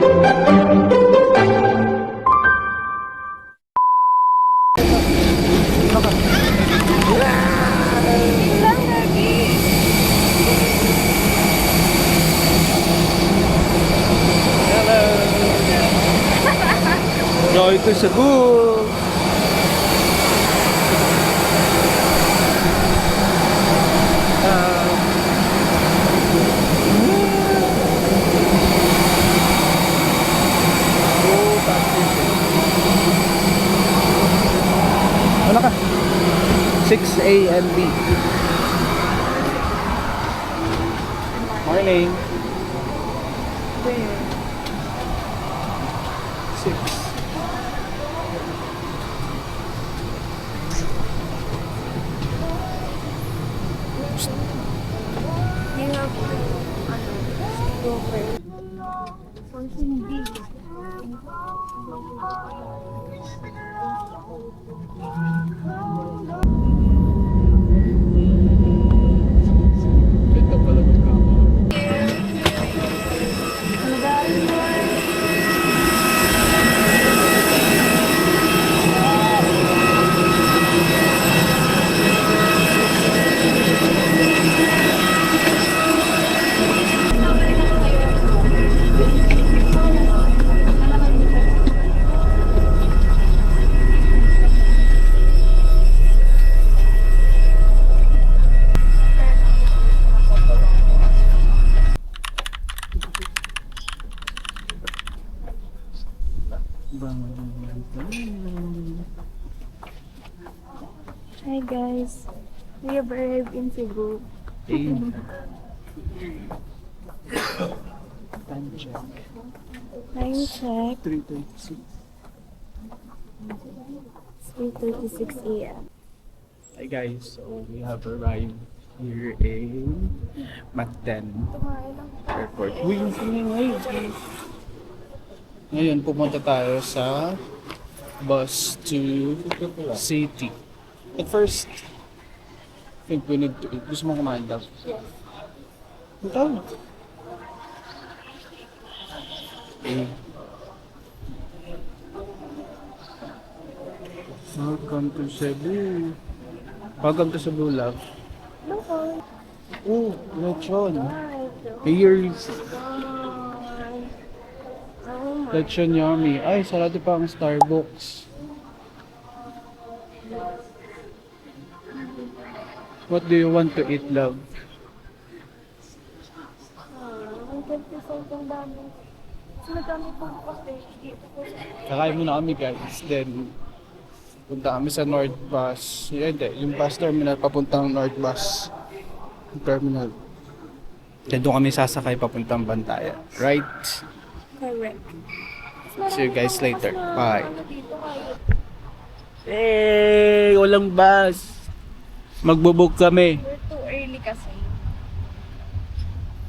Joy to Cebu! Ano ka? 6A and B. Morning. Where? 6. You have to, go for hindi. Ganda pala ng kama. Hi guys, we have arrived in Cebu. Time check. Time check, 3:36. 3:36 a.m. Hi guys, so we have arrived here in Mactan Airport. Uy, yung singay. Ngayon, pumunta tayo sa bus to city. At first, I think we need to eat. Gusto mo kumain daw? Yes. Ito. Welcome to Cebu. Welcome to Cebu, love. No one. Oh, lechon. Right. Here's Oh my. lechon yummy. Ay, sarado pa ang Starbucks. What do you want to eat, love? Ang ganda sobrang dami. Mas madami pang kape. Kakain muna kami, guys. Then, punta kami sa North Bus. Hindi, yung bus terminal papuntang North Bus Terminal. Then doon kami sasakay papuntang Bantayan. Right? Correct. See you guys later. Bye. Hey! Walang bus! Magbo-book kami. We're too early kasi.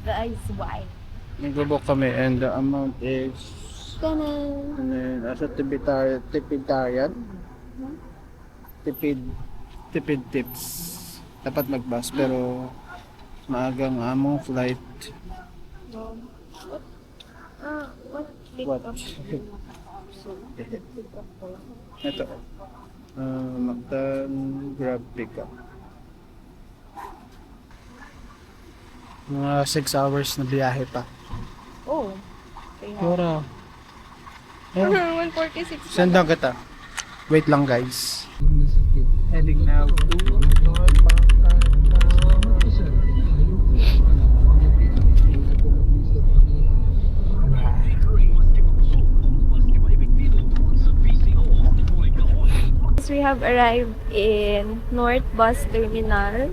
The eyes wide. Magbo-book kami and the amount is... Kanan. Ano yun? Nasa tipidarian? Tipid tips. Dapat mag-bus pero maagang among flight. What? What? Ito. Mactan Grab Pickup. Mga 6 hours na biyahe pa. Oh. Pura. 146. Sendan kita. Wait lang, guys. Heading now to We have arrived in North Bus Terminal.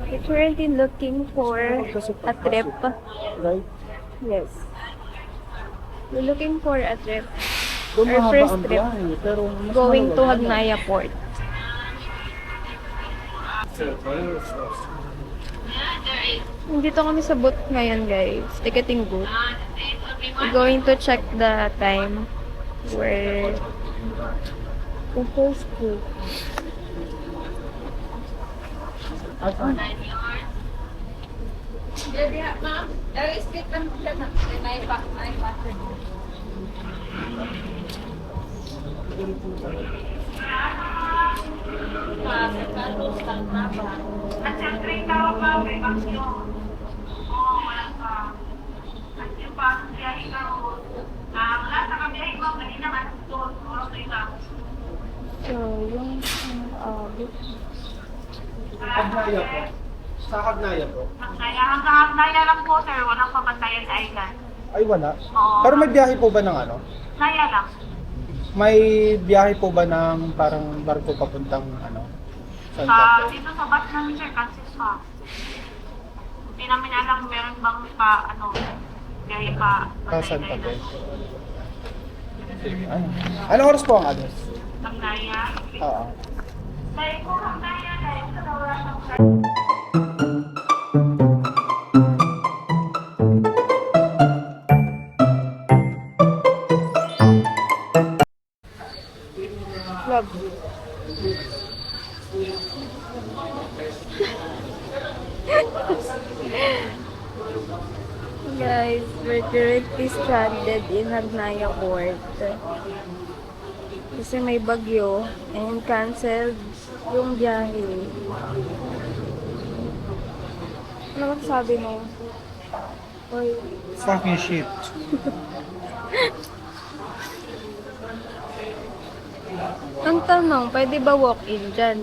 We're currently looking for a trip. right? Yes. We're looking for a trip. Doon Our mahaba first ang trip biyahe, pero mas going to maluwag. Hagnaya Port. Dito kami sa booth ngayon, guys. Ticketing booth. We're going to check the time where the first group. At siyempre, ikaw pa, may bakyo. Oo, wala pa. At yung pa, biyahe ka ro. Wala sa kabiyahe mo, kanina man, doon, oras na ikaw. So, yung Kagnaya po. Sa Kagnaya po. Hanggang Naya lang po, sir. Walang pamantayan island. Ay, wala. Oo. Pero may biyahe po ba ng ano? Naya lang. May biyahe po ba ng parang barko papuntang ano? Saan pa po? Dito sa bus namin, sir, Francis pa. Hindi namin alam kung meron bang pa, biyahe pa. Saan pa po? Sige, ano? Anong oras po ang alas? Ang Naya. Oo. Dahil kung ang Naya, dahil sa oras ng vlog. Guys, we're currently stranded in Hagnaya Port. Kasi may bagyo and canceled yung biyahe. Ano ba sabi mo? Oy, Fucking shit. ang tanong, pwede ba walk-in dyan?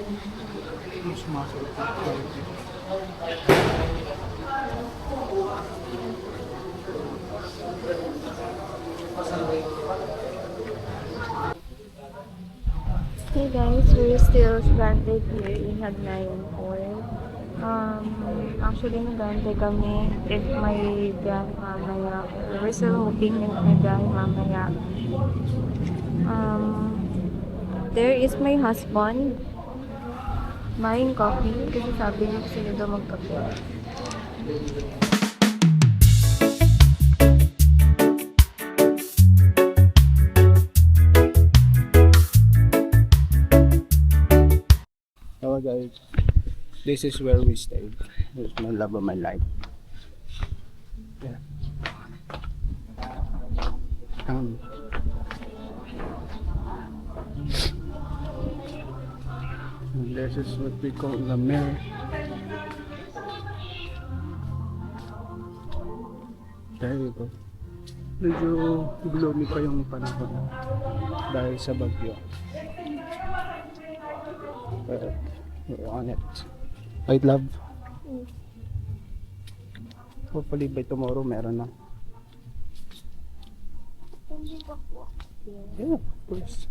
Hey guys, we're still stranded here in Hagnayan Port. Actually, nag-aantay kami if may biyahe mamaya. We're still hoping if may biyahe mamaya. There is my husband buying coffee kasi sabi niya gusto niya daw magkape. Hello guys, this is where we stay. This is my love of my life. Yeah. And this is what we call the mirror. There you go. Medyo gloomy pa yung panahon dahil sa bagyo. But we're on it. Right, love? Hopefully by tomorrow meron na. Yeah, of course.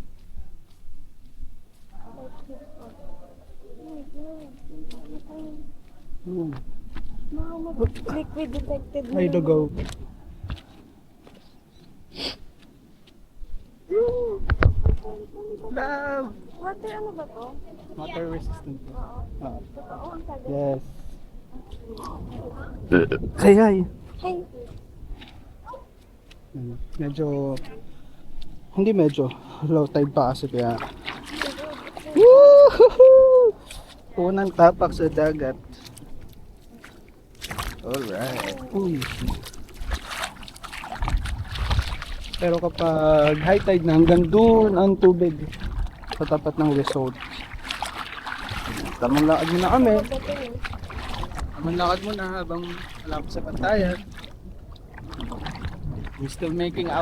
Liquid detected Ay, go. Love! Water ano ba to? Water resistant. Oo, ang tagal. Yes. Say hi. Hey! Medyo, hindi medyo, low tide pa kasi kaya. Woohoo! Unang tapak sa dagat. Alright. Uy. Pero kapag high tide na, hanggang doon ang tubig sa tapat ng resort. Tamang lakad muna kami. Tamang lakad muna habang wala pa sa pantayan. We're still making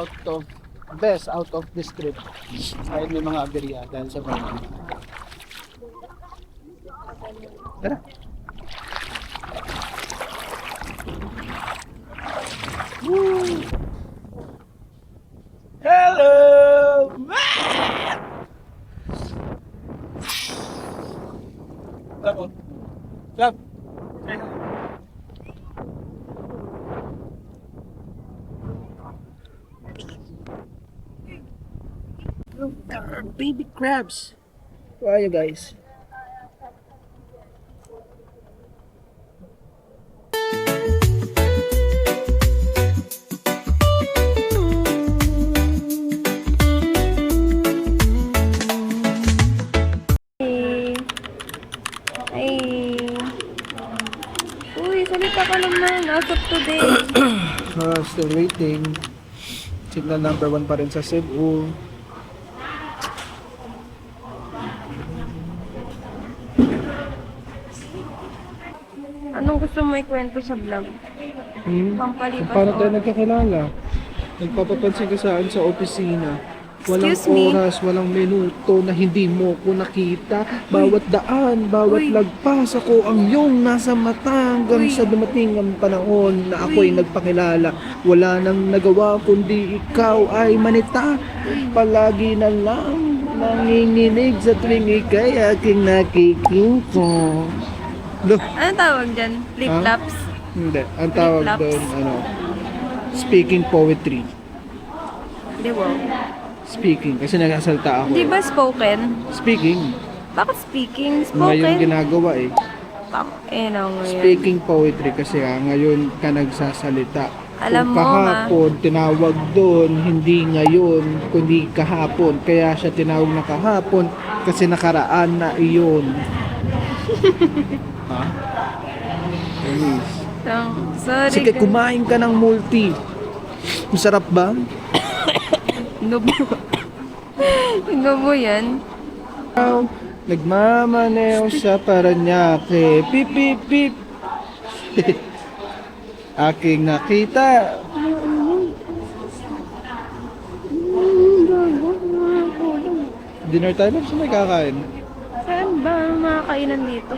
best out of this trip. Kahit may mga aberya dahil sa bagay. Tara. Woo! Hello! Love. Love. Look, there are baby crabs. Where are you guys? Uy, salita ka naman. today. Still waiting. Signal number 1 pa rin sa Cebu. Anong gusto mo ikwento sa vlog? Pampalipas Paano tayo oras. nagkakilala? Nagpapapansin ka saan sa opisina. Walang Excuse me? oras, walang minuto na hindi mo ko nakita. Bawat daan, bawat Uy. lagpas ako ang iyong nasa mata hanggang Uy. sa dumating ang panahon na ako'y Uy. nagpakilala. Wala nang nagawa kundi ikaw ay manita. Palagi na lang nanginginig sa tuwing ika'y aking nakikita. Look, Ano tawag dyan? Flip-flops? hindi. Ang tawag Flip-flops. doon, speaking poetry. Di ba? Speaking, kasi nagasalta ako. Di ba spoken? Speaking, Bakit speaking? ngayon Spoken? ginagawa eh. Ngayon. Speaking poetry kasi ngayon ka nagsasalita. Alam Kung mo, kahapon, tinawag doon, hindi ngayon, kundi kahapon. Kaya siya tinawag na kahapon kasi nakaraan na iyon. Ha? Anyways. Sorry. Sige, guys. kumain ka ng multi. Masarap ba? Inubo. Inubo yan. Nagmamaneo sa Paranaque. Pip, pip, pip. Aking nakita. Dinner time? Saan may kakain? Saan ba ang mga kainan dito?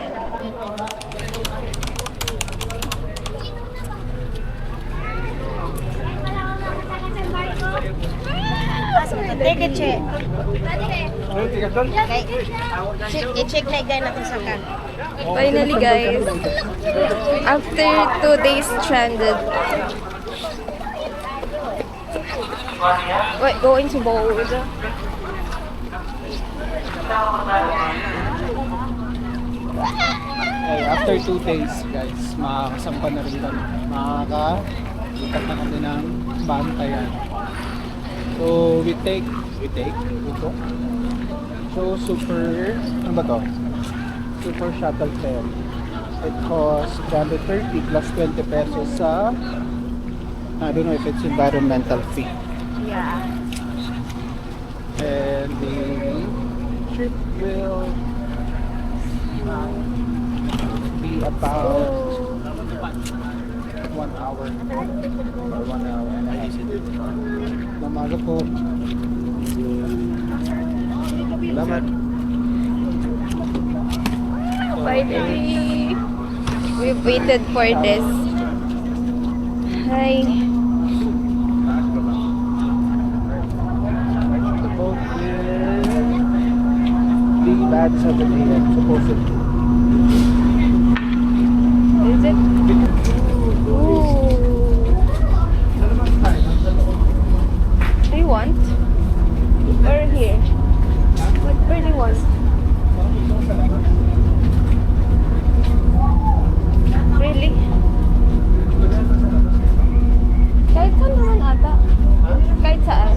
Teka, check. I-check na igay natin sa kan. Finally guys, after 2 days stranded. Wait, going to Bold. Okay, after 2 days, guys, makakasampa na rin kami. Makakalipat na kami ng bantayan. So, we took. So, ano ba to? Super shuttle fare. It costs 330 plus 20 pesos sa, I don't know if it's environmental fee. Yeah. And the trip will be about 1 hour or 1 hour and a half. Namaga po. Salamat. Finally, we've waited for this. Hi. The boat will leave at 7 a.m. supposedly. Is it? Ooh. Do you want? Or here? Where do you want? Really? Kahit saan naman ata. Kahit saan.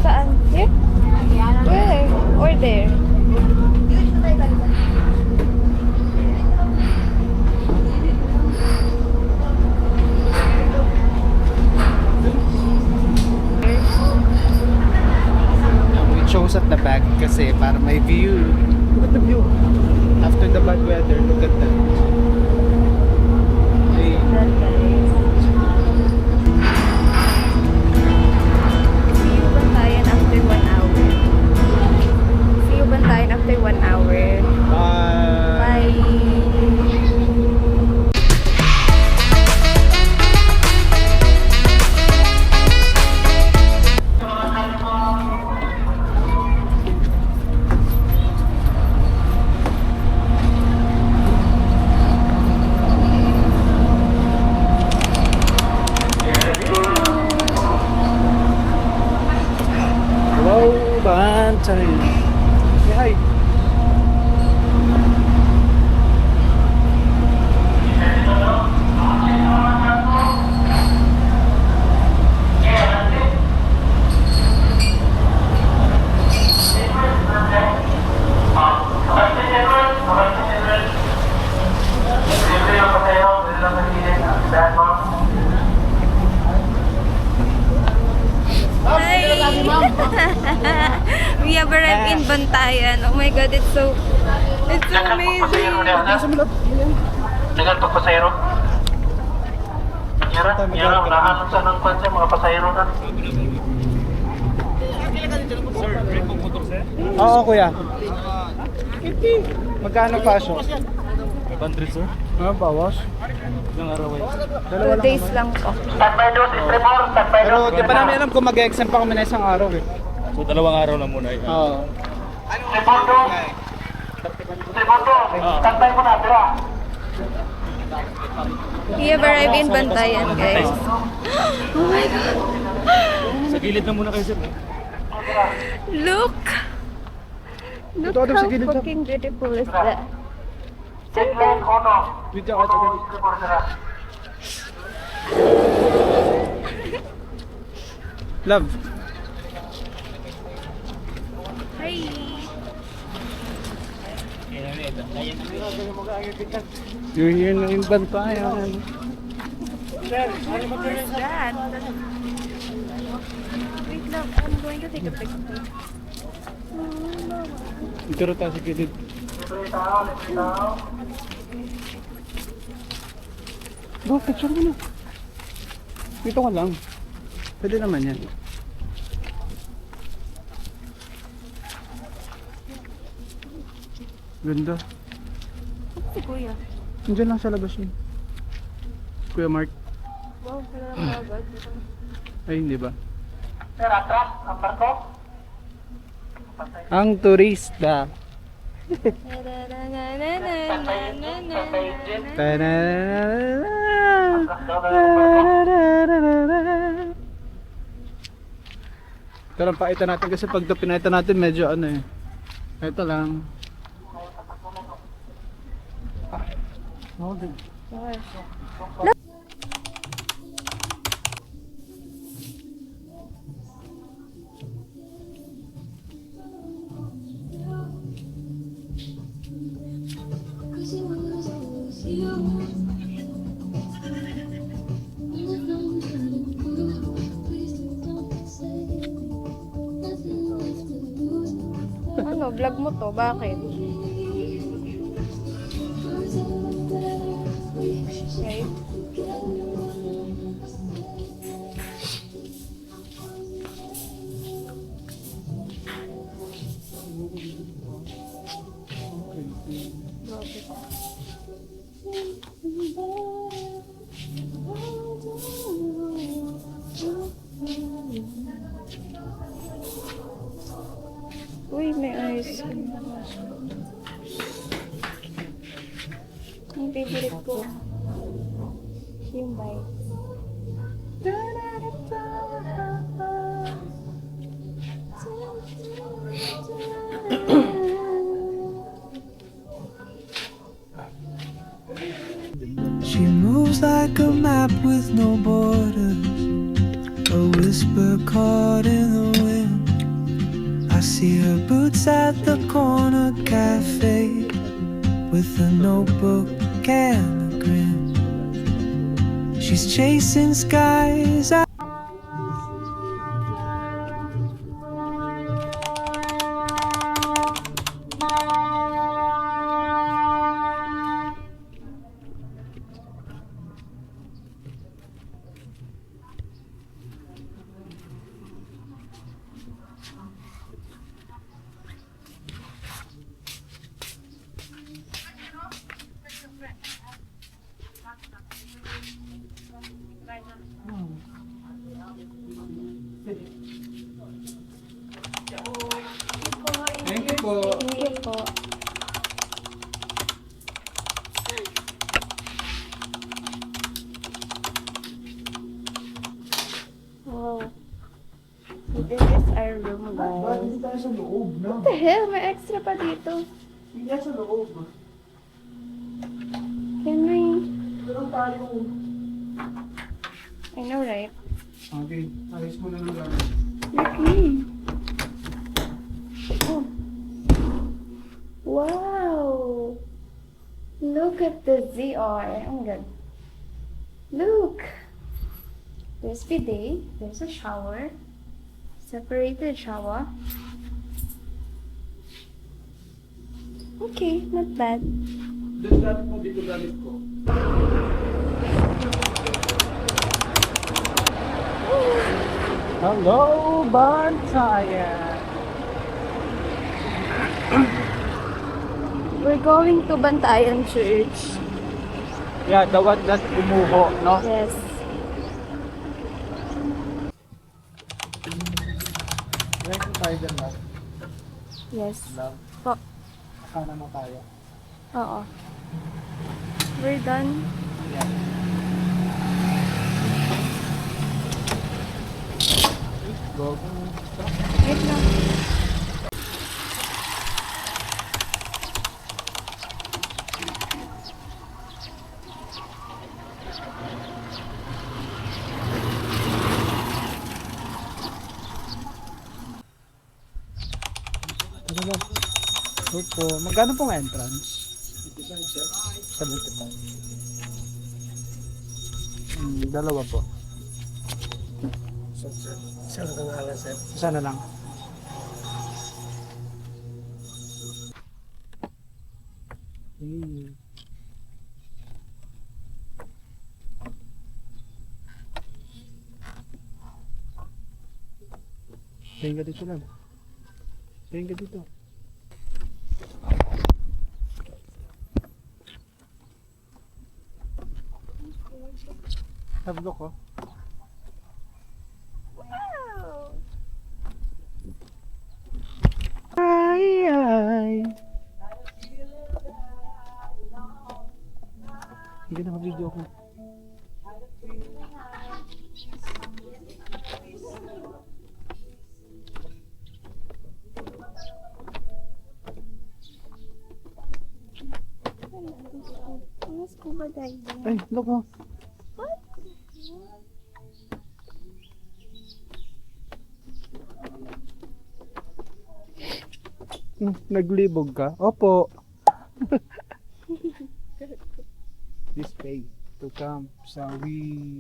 Saan? Here? Where? Or there? We chose at the back kasi para may view. Look at the view. After the bad weather, look at that. Hey. That guys. See you bantayan after 1 hour. See you bantayan after 1 hour. Bye. Bye. Hello, Bantay. Say hi. We have arrived in Bantayan. Oh my god, it's so amazing. Dengan pasahero. Yara, unahan sa nang kwan siya, mga pasahero na. Oo, kuya. Magkano pasok? 500 sir? Ah, bawas. Ilang araw ay? 2 days lang po. Standby dos, Tremor, standby Pero dos. di pa namin alam kung mag-exam pa kami na isang araw eh. So 2 araw lang muna. Oo. Tremor dos. Tremor dos, standby mo na, tira. We have arrived in Bantayan, guys. Oh my god. Sa gilid na muna kayo sir. Look! Look Ito, how sa gilid lang. fucking beautiful is that. Checkline, ono. Video ka tayo. Tremor, tira. Love. Hi! You're here na in Bantayan. What is that? Wait lang, I'm going to take a picture. Ito rin tayo sa gilid. Bro, picture mo na. Dito ka lang. Pwede naman yan. Ganda. Si Kuya. Nandiyan lang sa labas yun. Kuya Mark. Wow, salamat agad. Ay, hindi ba? Sir, atras, ang barko. Ang turista. Ito lang pakita natin kasi pag pinakita natin medyo ano eh. Ito lang. Okay. Ano, vlog mo to? Bakit? Okay. Uy, may ice cream. Ang favorite ko. Yung bite. She moves like a map with no borders, a whisper caught in the wind. I see her boots at the corner cafe with a notebook and a grin. She's chasing skies. Thank you po. Thank you po. Wow. So this is our room, guys. Hindi tayo sa loob na. What the hell? May extra pa dito. Hindi sa loob. Can we? Pero tayo. I know, right? Okay, ayos mo na ng gamit. Okay. Oh. Wow. Look at the ZR. Oh my god. Look. There's bidet. There's a shower. Separated shower. Okay, not bad. Doon gamit mo, dito gamit ko. Hello, Bantayan! We're going to Bantayan Church. Yeah, the one that umuho, no? Yes. Right tayo dyan, no? Yes. Love. Po. Sana na tayo. Oo. We're done. Yeah. Go. Wait lang. Ano ba? Opo. Magkano pong entrance? 75. Dalawa po. Isa na lang. Hmm. Tingin ka dito lang. Tingin ka dito. Have a look, oh. Ay, ay. Hindi na video ko. Scuba diving. Ay, look, oh. Naglibog ka? Opo. This way to come sa we.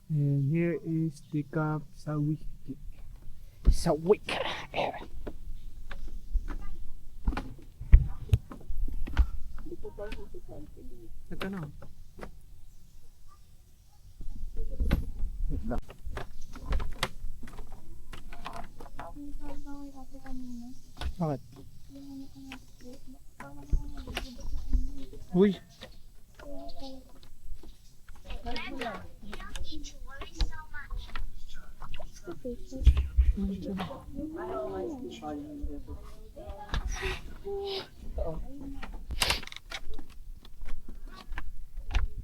And here is the camp sa wiki. Sa wiki. Nagkano? Wait lang. Bakit? Uy!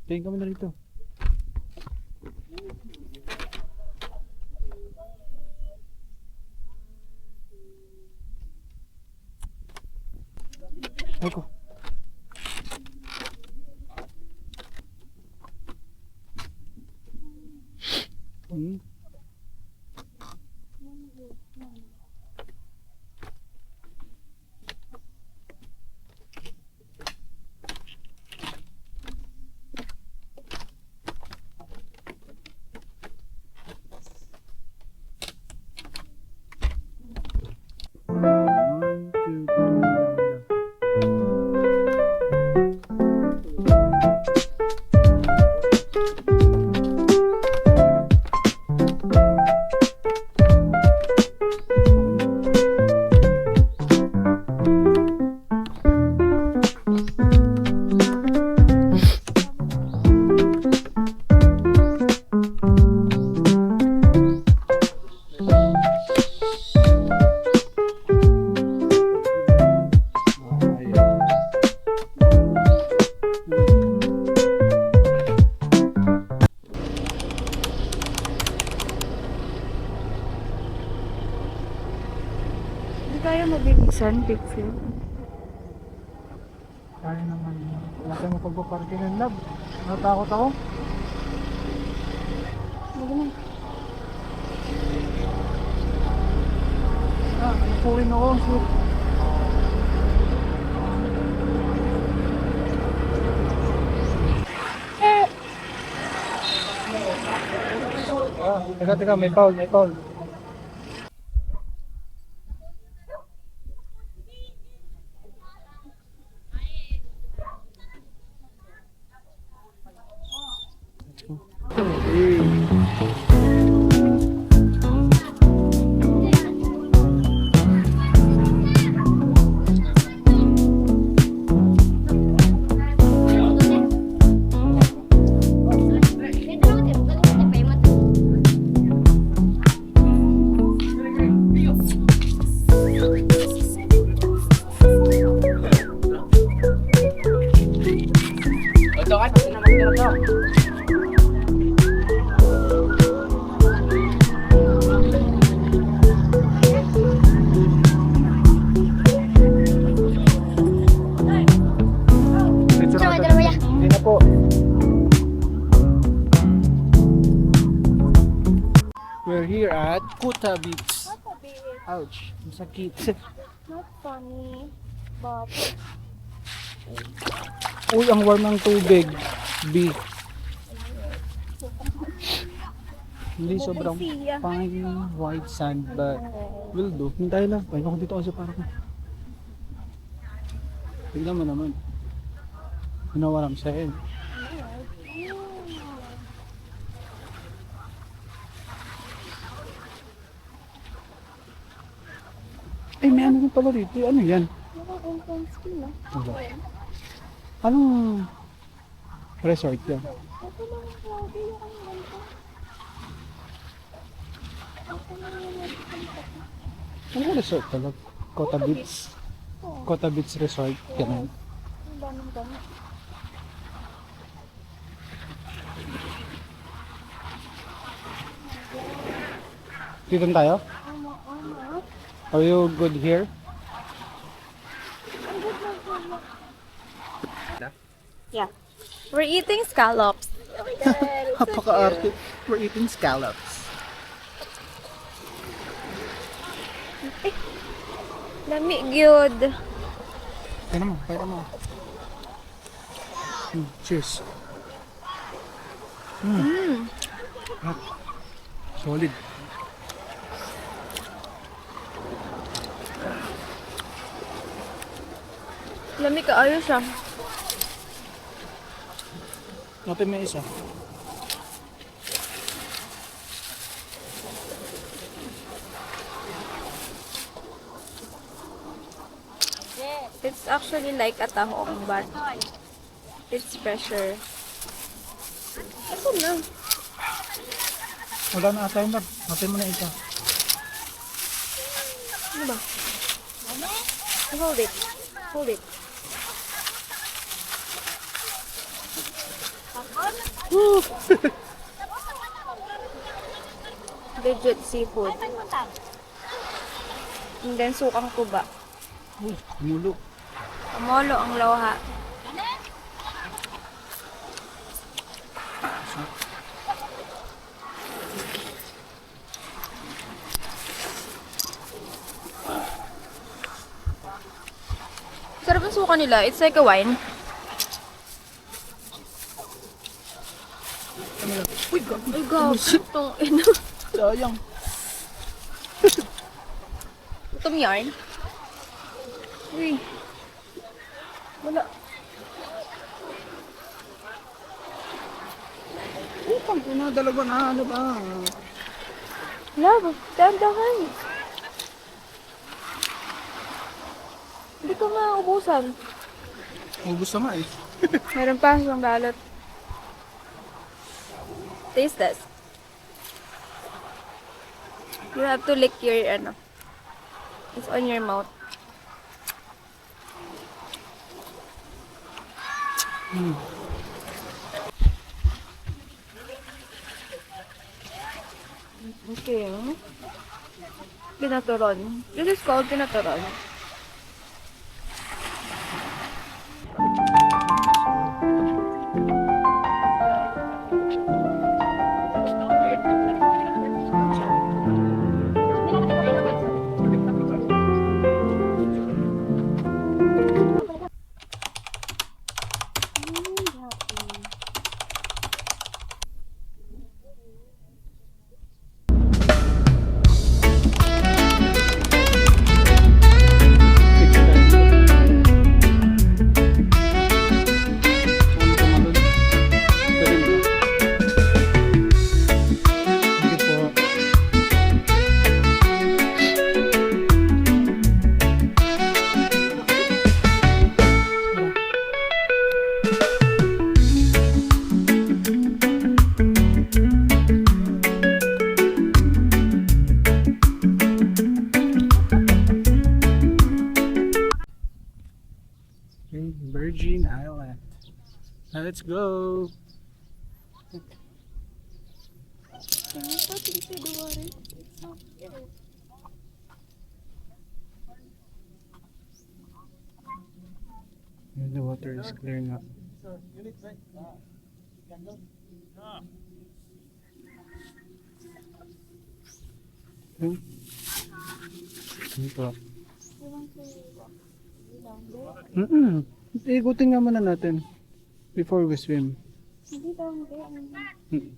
Tingin kami na rito. Ako. Hindi kaya mabilisan, picture. Kaya naman. Wala tayo mapagpaparking ng lab. Natakot ako. Ah, napurin ako. Shoot. Teka, may foul, may foul. Hindi na po. We're here at Kuta Beach. Ouch, masakit. Not funny, but Uy, ang warm ng tubig. B. Hindi sobrang fine white sand, but will do. Hintay lang. Pahinga ko dito kasi para ko. Tignan mo naman. Hinawaram sa end. Ay, may ano rin pala dito. Ano yan? walang entrance fee, no? Wala. Anong resort yan? Ito lang ang grabe yung ang ganda. Ito lang yung nagpunta. Anong resort talaga? Kota Beach? Kota Beach Resort. Ganun. Ang daming damit. Dito na tayo? Ama. Are you good here? Yeah. We're eating scallops. Oh my god, it's so Napaka-arte. We're eating scallops. Lami gyud. Kaya mo. Cheers. Ah, solid. Lami ka ayos siya. Natin may isa. It's actually like a tahong, but it's fresher. Ito na. Wala na ata yun. Natin mo na isa. Ano ba? Hold it. Hold it. Legit seafood. And then sukang tuba. Uy, mulo. Amolo ang lawha. Sarap ang suka nila. It's like a wine. Uy, gabi. Ay, gabi. Itong ino. Sayang. Itong yarn. Uy. Wala. Oh, pang na, dalawa na. Ano ba? Love, dandahan. Hindi ko maubusan. Ubus na nga eh. Meron pa isang balot. Taste test. You have to lick your, ano. It's on your mouth. Okay. Pinaturon. This is called pinaturon. Let's go! The water is clear nga. Hmm? Ito. Ikutin nga muna natin before we swim. Hindi daw, hindi.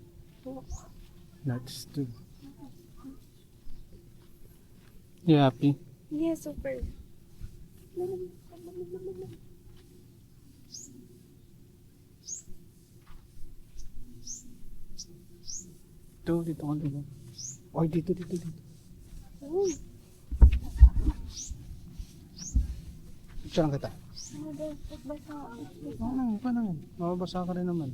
Let's do. You happy? Yeah, super. Dito ka dito. Oy, dito. Uy, Picture lang kita. ano daw, pagbasa. Paano? Mababasa ka rin naman.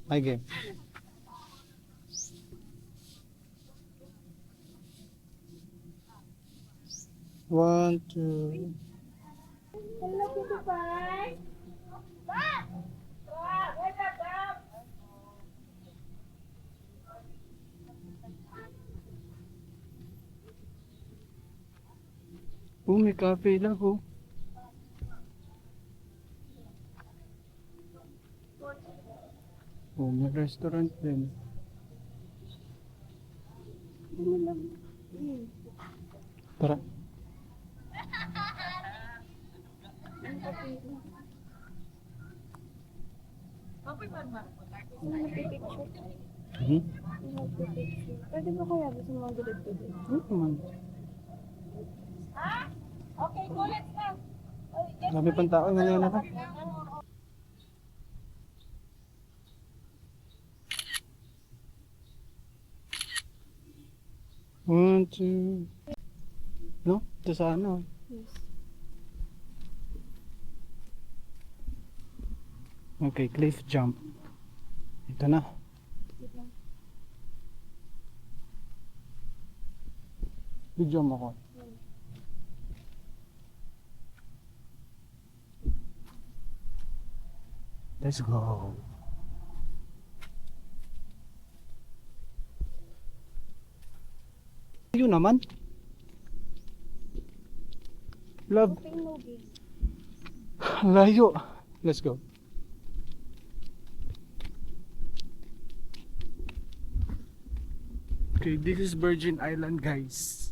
Hi, game. One, two. Hello, Tito Pai. Oh, may cafe lang oh. Oh, may restaurant din. Tara. Hmm? Pwede ba kaya gusto mga dilig-dilig? Naman. Sabi pang tao, ngayon na ka. One, two. No? Ito sa ano? Yes. Okay, cliff jump. Ito na. Video mo ko. Let's go. Yun naman. Love. Layo. Let's go. Okay, this is Virgin Island, guys.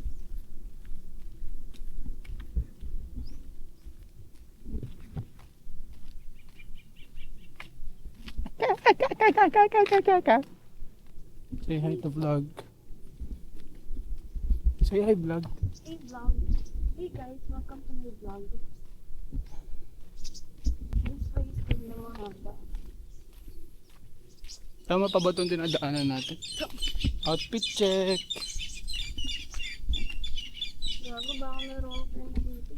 Say hi to vlog. Say hi vlog. Hey, vlog. Hey, guys. Welcome to my vlog. This place is na mga haba. Tama pa ba itong dinadaanan natin? Outfit check. Gago, baka meron ako dito.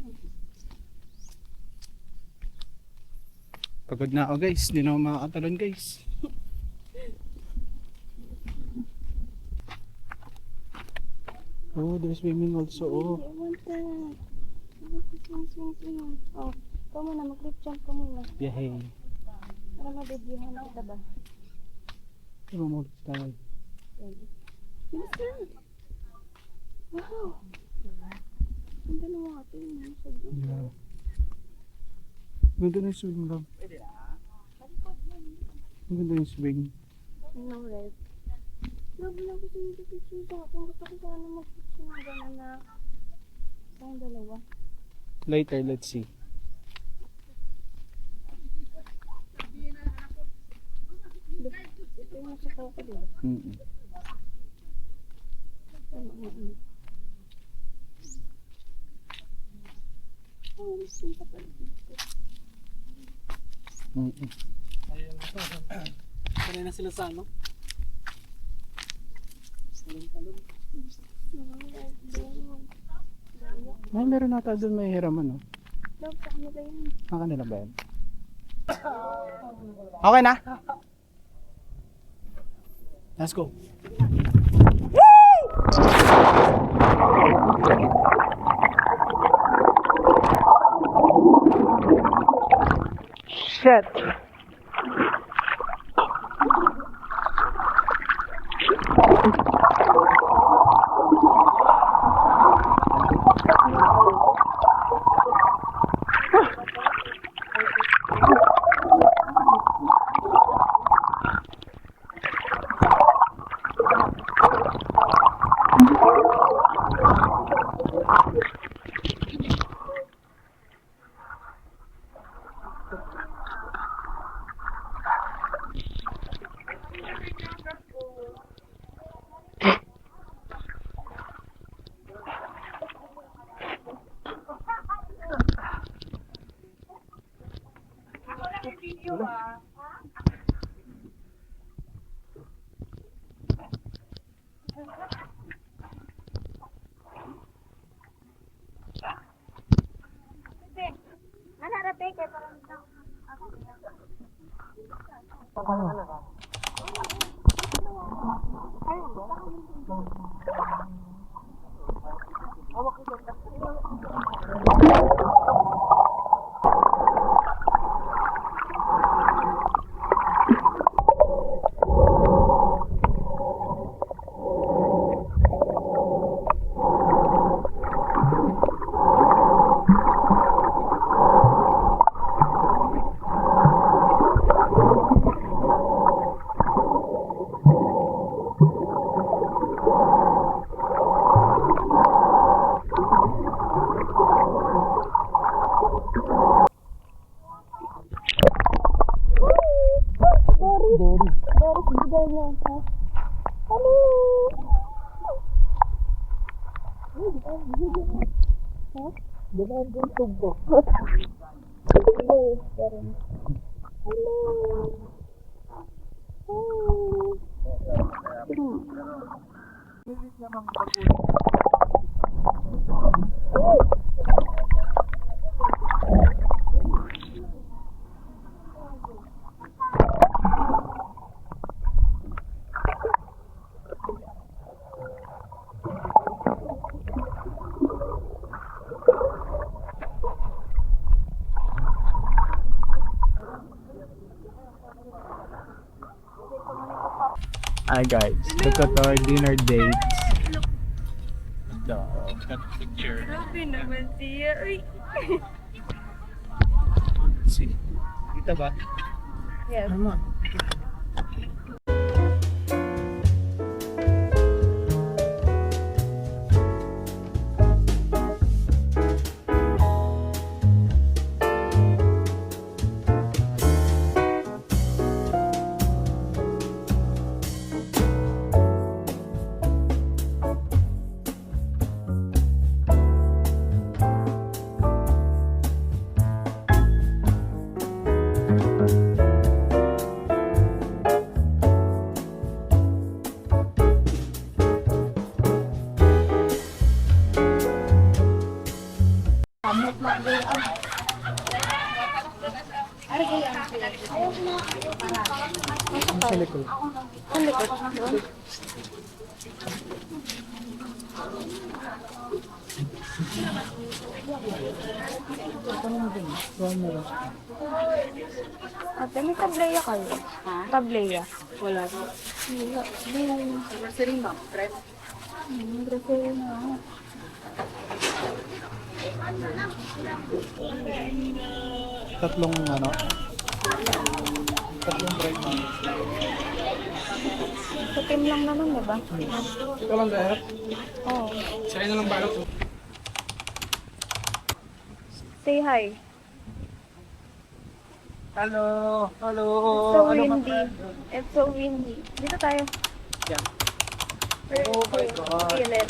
Pagod na ako guys, hindi na ako makakatalon guys. Oh, there's swimming also. Oh. I want that. Swing. Oh, ikaw muna, mag-lip jump ka muna. Yay. Para mabibigyan kita ba? Diba mo tayo? Ready? Bilis na! Wow! Ganda ng water mo. Yeah. Ganda na yung swing love. Ganda yung swing. Anong red? Love lang ko sa picture sa akin. Gusto ko sana mag-picture na gano'n na tayong dalawa. Later, let's see. Ito yung nasa ko diba? Oh, gusto pa pala dito. Sanay na sila sa ano? Ay, meron nata doon may hiraman, no? Love, sa kanila yun. Ang kanila ba yan? Okay na? Let's go. Woo! Shit! Hi guys, look at our dinner date. Got picture. Grabe naman siya. Uy. See, kita ba? Yes. Tama. Sa likod. Ang likod doon. Ate, may tableya kayo? Ha? Tableya. Wala. Wala. Grocery ma'am, friend. Grocery na. Tatlong ano? Tatlong bread man. Sa team lang naman, diba? Ikaw lang dahil? Oo. Sa'yo na lang balot. Say hi. Hello! Hello! It's so windy. It's so windy. Dito tayo. Yeah. Oh my God. Feel it.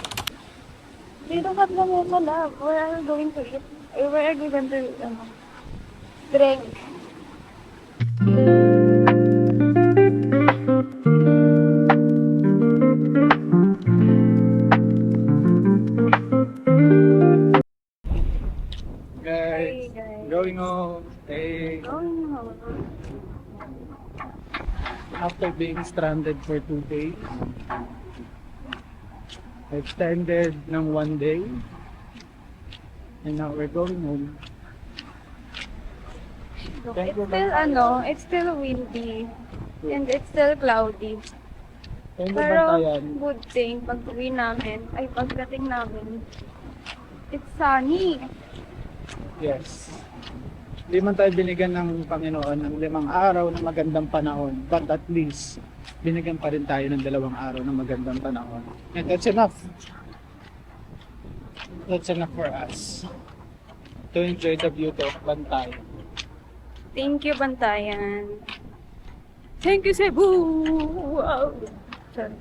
Dito ka lang mo love. Where are you going to eat? Where are you going to drink? Guys, guys. going home. Hey. Oh no. After being stranded for 2 days, extended ng 1 day, and now we're going home. Thank you, It's still windy. And it's still cloudy. Thank you, Pero, Bantayan. good thing, pagdating namin, it's sunny. Yes. Hindi man tayo binigyan ng Panginoon ng 5 araw ng magandang panahon, but at least, binigyan pa rin tayo ng 2 araw ng magandang panahon. And that's enough. That's enough for us to enjoy the beauty of Bantayan. Thank you, Bantayan. Thank you, Cebu! Wow! Sorry.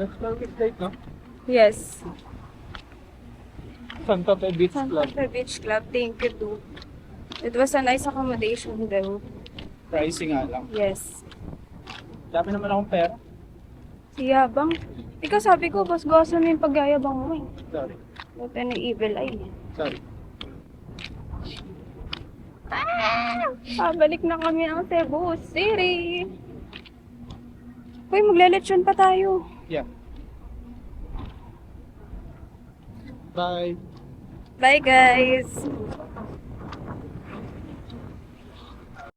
Let's go with date, no? Yes. Santa Fe Beach Santa Club. Fe Beach Club, thank you too. It was a nice accommodation though. Pricing nga lang. Yes. Dami naman akong pera. Siyabang. Ikaw sabi ko, boss, gusto mo yung pagyayabang mo eh. Sorry. Buti na evil eye. Sorry. Balik na kami ng Cebu City. Uy, maglelechon pa tayo. Yeah. Bye. Bye guys!